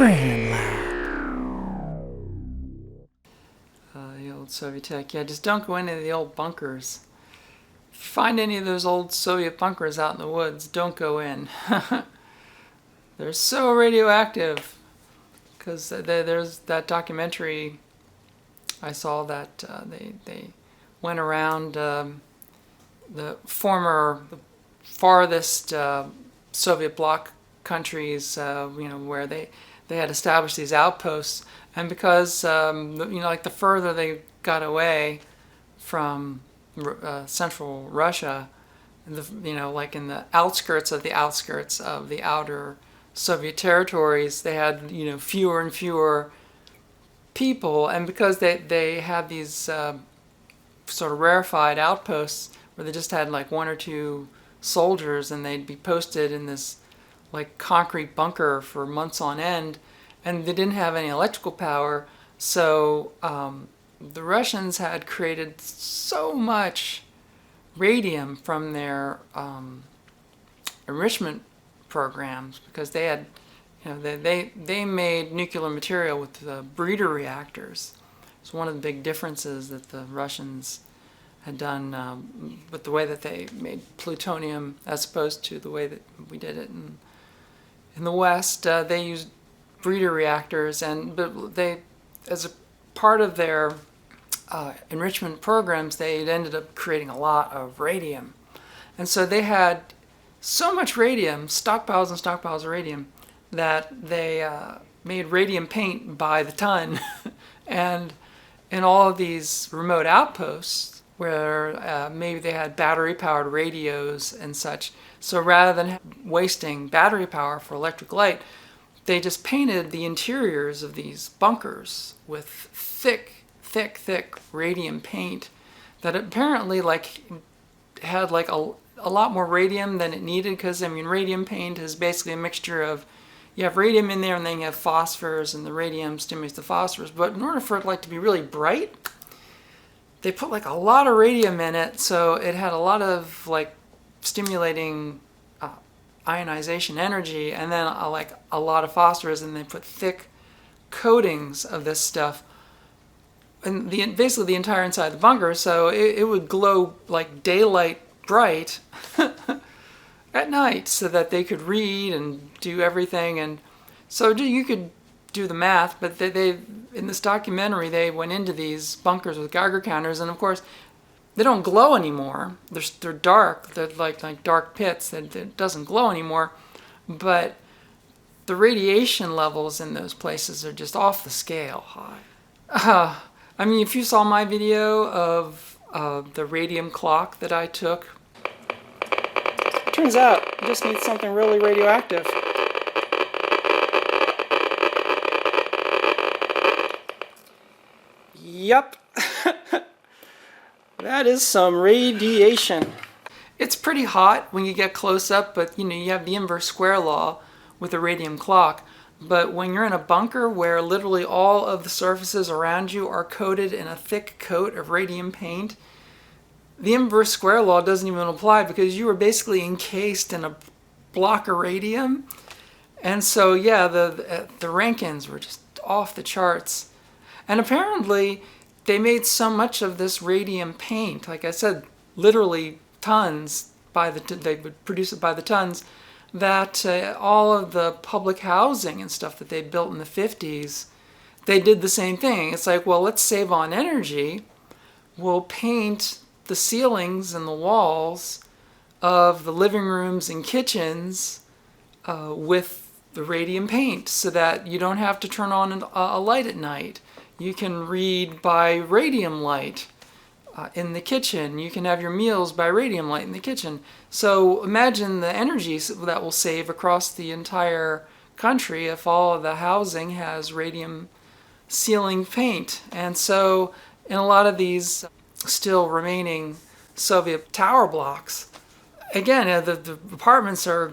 Fran Lab. The old Soviet tech. Yeah, just don't go into the old bunkers. If you find any of those old Soviet bunkers out in the woods, don't go in. They're so radioactive. Because there's that documentary I saw that they went around the farthest Soviet bloc countries, where they had established these outposts, and because like the further they got away from central Russia, like in the outskirts of the outer Soviet territories, they had fewer and fewer people, and because they had these sort of rarefied outposts where they just had like one or two soldiers, and they'd be posted in this like concrete bunker for months on end, and they didn't have any electrical power. So the Russians had created so much radium from their enrichment programs, because they had, they made nuclear material with breeder reactors. It's one of the big differences that the Russians had done with the way that they made plutonium as opposed to the way that we did it in the West. They used breeder reactors, but they, as a part of their enrichment programs, they ended up creating a lot of radium, and so they had so much radium, stockpiles and stockpiles of radium, that they made radium paint by the ton. And in all of these remote outposts where maybe they had battery-powered radios and such, so rather than wasting battery power for electric light, they just painted the interiors of these bunkers with thick radium paint that apparently had a lot more radium than it needed, because radium paint is basically a mixture of, you have radium in there and then you have phosphorus, and the radium stimulates the phosphorus. But in order for it to be really bright, they put a lot of radium in it, so it had a lot of stimulating ionization energy, and then a lot of phosphorus, and they put thick coatings of this stuff and basically the entire inside of the bunker, so it would glow like daylight bright at night, so that they could read and do everything. And so you could do the math, but they in this documentary, they went into these bunkers with Geiger counters, and of course they don't glow anymore. They're dark. They're like dark pits that it doesn't glow anymore. But the radiation levels in those places are just off the scale high. If you saw my video of the radium clock that I took, turns out you just need something really radioactive. Yup. That is some radiation. It's pretty hot when you get close up, but you have the inverse square law with a radium clock. But when you're in a bunker where literally all of the surfaces around you are coated in a thick coat of radium paint, the inverse square law doesn't even apply, because you are basically encased in a block of radium. And so, yeah, the Rankins were just off the charts. And apparently, they made so much of this radium paint, like I said, literally tons, they would produce it by the tons, that all of the public housing and stuff that they built in the 50s, they did the same thing. It's like, well, let's save on energy. We'll paint the ceilings and the walls of the living rooms and kitchens with the radium paint, so that you don't have to turn on a light at night. You can read by radium light in the kitchen. You can have your meals by radium light in the kitchen. So imagine the energy that will save across the entire country if all of the housing has radium ceiling paint. And so in a lot of these still remaining Soviet tower blocks, again, the apartments are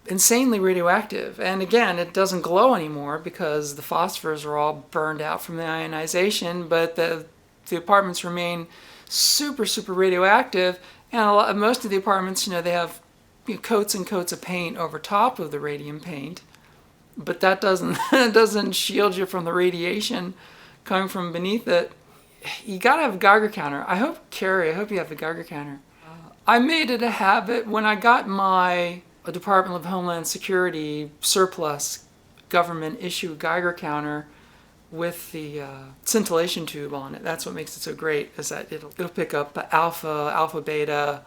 insanely radioactive. And again, it doesn't glow anymore because the phosphors are all burned out from the ionization, but the apartments remain super radioactive. And most of the apartments, they have coats and coats of paint over top of the radium paint. but that doesn't doesn't shield you from the radiation coming from beneath it. You gotta have a Geiger counter. Carrie, I hope you have a Geiger counter. I made it a habit when I got my Department of Homeland Security surplus government issue Geiger counter with the scintillation tube on it. That's what makes it so great, is that it'll pick up alpha, beta,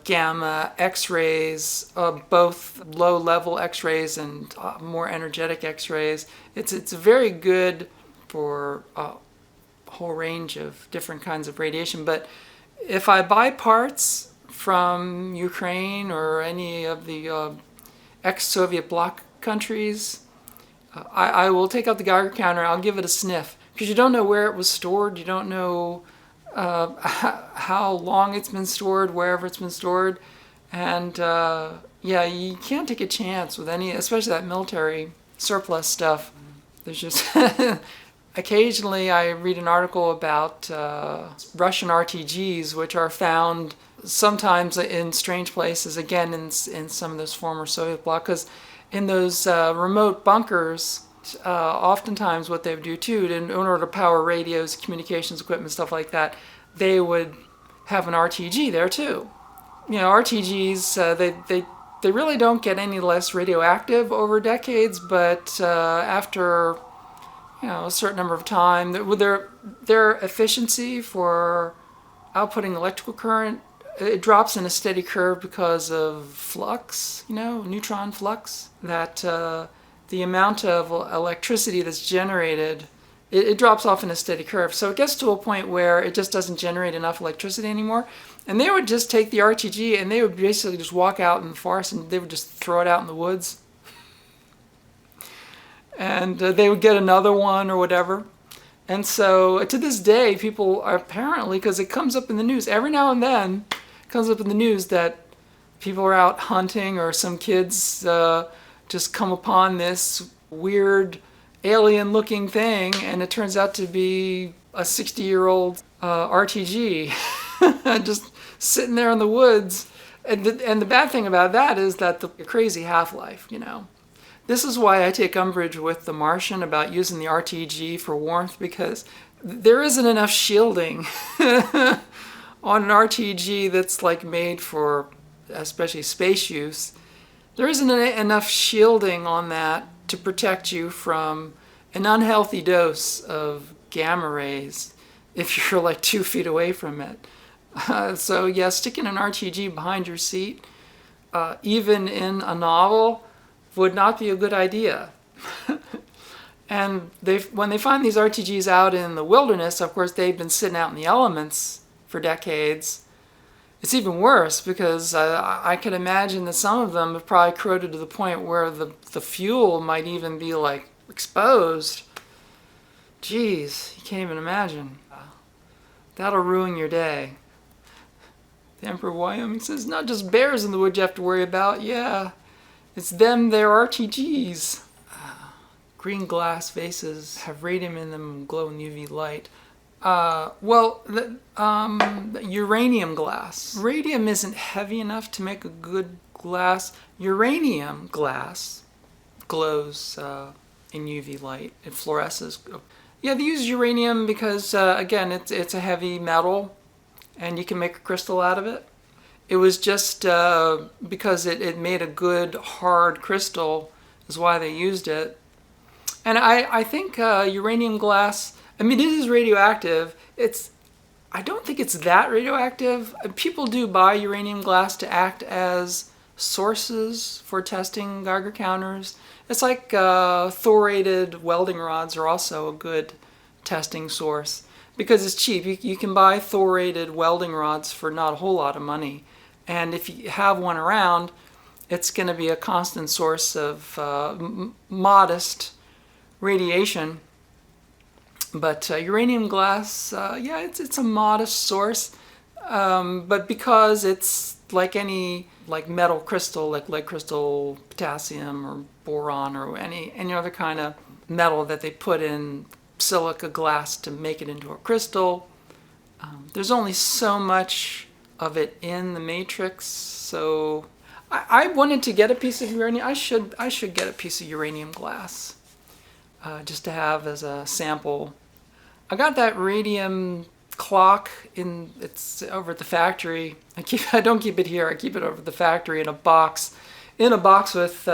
gamma, X-rays, both low-level X-rays and more energetic X-rays. It's very good for a whole range of different kinds of radiation. But if I buy parts from Ukraine or any of the ex-Soviet bloc countries, I will take out the Geiger counter. I'll give it a sniff, because you don't know where it was stored. You don't know how long it's been stored, wherever it's been stored. And yeah, you can't take a chance with any, especially that military surplus stuff. There's just occasionally I read an article about Russian RTGs, which are found sometimes in strange places, again in some of those former Soviet bloc, because in those remote bunkers, oftentimes what they would do too, in order to power radios, communications equipment, stuff like that, they would have an RTG there too. You know, RTGs, they really don't get any less radioactive over decades, but after a certain number of time, their efficiency for outputting electrical current, it drops in a steady curve because of flux, neutron flux, that the amount of electricity that's generated, it drops off in a steady curve. So it gets to a point where it just doesn't generate enough electricity anymore. And they would just take the RTG and they would basically just walk out in the forest and they would just throw it out in the woods. And they would get another one or whatever. And so to this day, people are apparently, because it comes up in the news every now and then, it comes up in the news that people are out hunting or some kids just come upon this weird alien-looking thing, and it turns out to be a 60-year-old RTG just sitting there in the woods. And the bad thing about that is that the crazy half-life, This is why I take umbrage with The Martian about using the RTG for warmth, because there isn't enough shielding on an RTG that's like made for especially space use. There isn't enough shielding on that to protect you from an unhealthy dose of gamma rays if you're like 2 feet away from it. So yeah, sticking an RTG behind your seat, even in a novel, would not be a good idea. And when they find these RTGs out in the wilderness, of course they've been sitting out in the elements for decades. It's even worse, because I can imagine that some of them have probably corroded to the point where the fuel might even be like exposed. Jeez, you can't even imagine. That'll ruin your day. The Emperor of Wyoming says, not just bears in the woods you have to worry about. Yeah, it's them, their RTGs. Green glass vases have radium in them and glow in UV light. Uranium glass. Radium isn't heavy enough to make a good glass. Uranium glass glows in UV light. It fluoresces. Yeah, they use uranium because, again, it's a heavy metal, and you can make a crystal out of it. It was just because it made a good hard crystal is why they used it. And I think uranium glass, I mean, it is radioactive. I don't think it's that radioactive. People do buy uranium glass to act as sources for testing Geiger counters. It's like thoriated welding rods are also a good testing source because it's cheap. You can buy thoriated welding rods for not a whole lot of money. And if you have one around, it's going to be a constant source of modest radiation. But uranium glass, yeah, it's a modest source. But because it's like any metal crystal, like lead crystal, potassium, or boron, or any other kind of metal that they put in silica glass to make it into a crystal, there's only so much of it in the matrix. So I wanted to get a piece of uranium. I should get a piece of uranium glass, just to have as a sample. I got that radium clock it's over at the factory. I don't keep it here. I keep it over at the factory in a box with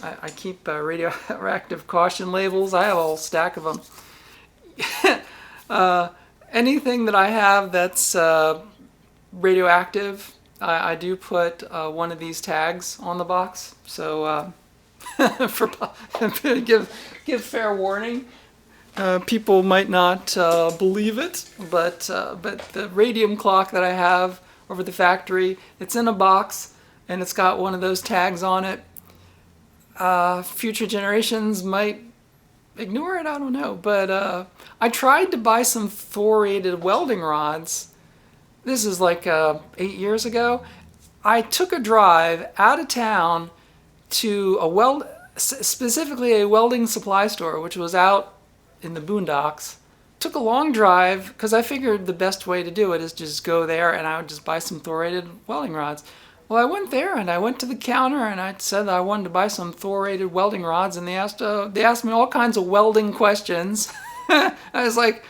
I keep radioactive caution labels. I have a whole stack of them. Anything that I have that's radioactive, I do put one of these tags on the box. So for give fair warning. People might not believe it, but the radium clock that I have over the factory, it's in a box and it's got one of those tags on it. Future generations might ignore it, I don't know. But I tried to buy some thoriated welding rods. This is like 8 years ago. I took a drive out of town to specifically a welding supply store, which was out in the boondocks. Took a long drive because I figured the best way to do it is just go there and I would just buy some thoriated welding rods. Well, I went there and I went to the counter and I said that I wanted to buy some thoriated welding rods, and they asked me all kinds of welding questions. I was like,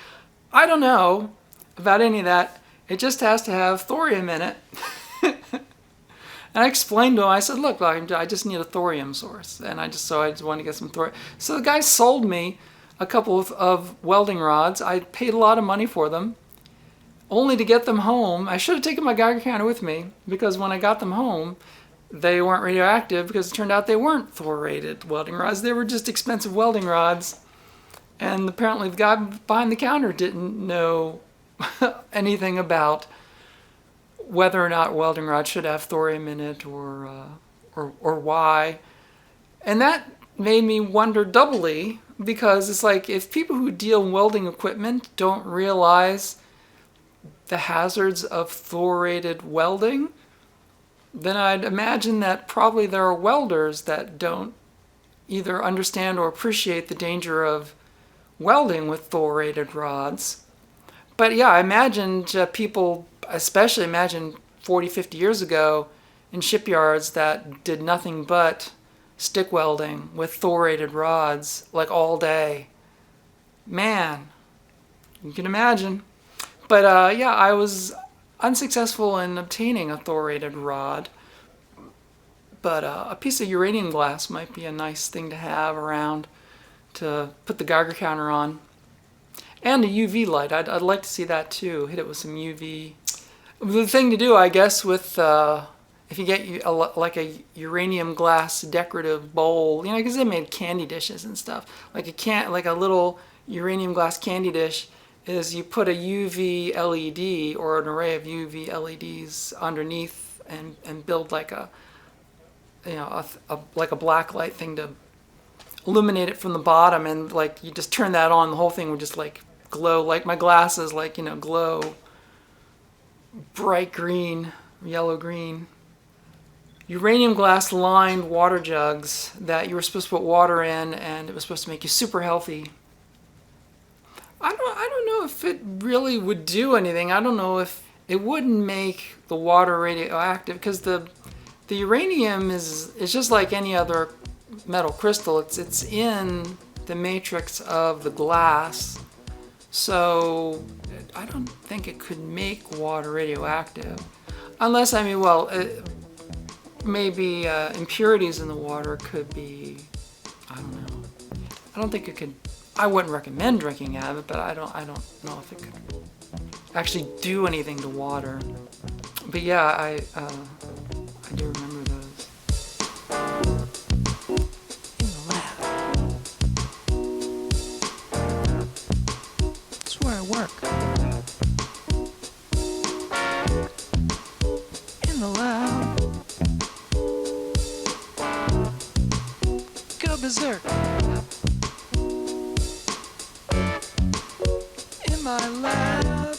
I don't know about any of that. It just has to have thorium in it. And I explained to him, I said, look, I just need a thorium source. And I just wanted to get some thorium. So the guy sold me a couple of welding rods. I paid a lot of money for them, only to get them home. I should have taken my Geiger counter with me, because when I got them home, they weren't radioactive, because it turned out they weren't thoriated welding rods. They were just expensive welding rods. And apparently the guy behind the counter didn't know anything about whether or not welding rods should have thorium in it, or why. And that made me wonder doubly, because it's like, if people who deal in welding equipment don't realize the hazards of thoriated welding, then I'd imagine that probably there are welders that don't either understand or appreciate the danger of welding with thoriated rods. But yeah, I imagined people, especially imagine 40, 50 years ago in shipyards that did nothing but stick welding with thoriated rods like all day. Man, you can imagine. But yeah, I was unsuccessful in obtaining a thoriated rod. But a piece of uranium glass might be a nice thing to have around to put the Geiger counter on. And a UV light. I'd like to see that too. Hit it with some UV. The thing to do, I guess, with if you get like a uranium glass decorative bowl, you know, because they made candy dishes and stuff. Like a little uranium glass candy dish is you put a UV LED or an array of UV LEDs underneath and build like a like a black light thing to illuminate it from the bottom, and like you just turn that on, the whole thing would just like glow, like my glasses, like, you know, glow bright green, yellow green. Uranium glass lined water jugs that you were supposed to put water in, and it was supposed to make you super healthy. I don't know if it really would do anything. I don't know if it wouldn't make the water radioactive, because the uranium is just like any other metal crystal. It's in the matrix of the glass. So I don't think it could make water radioactive. Unless, I mean, well, maybe impurities in the water could be, I don't know. I don't think it could, I wouldn't recommend drinking out of it, but I don't know if it could actually do anything to water. But yeah, I do remember those. In the lab. That's where I work. In the lab. Go berserk. In my lab.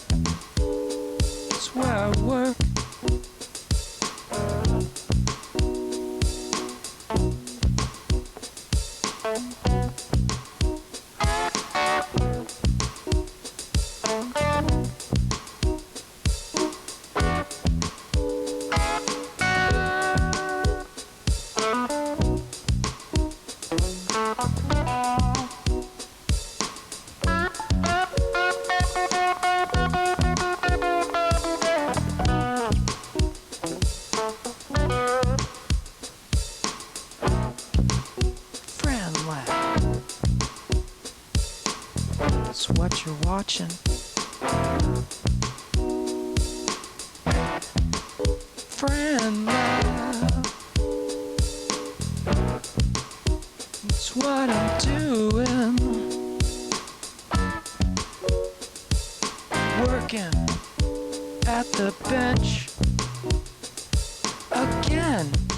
That's where I work. that you're watching. Friend love, it's what I'm doing. Working at the bench again.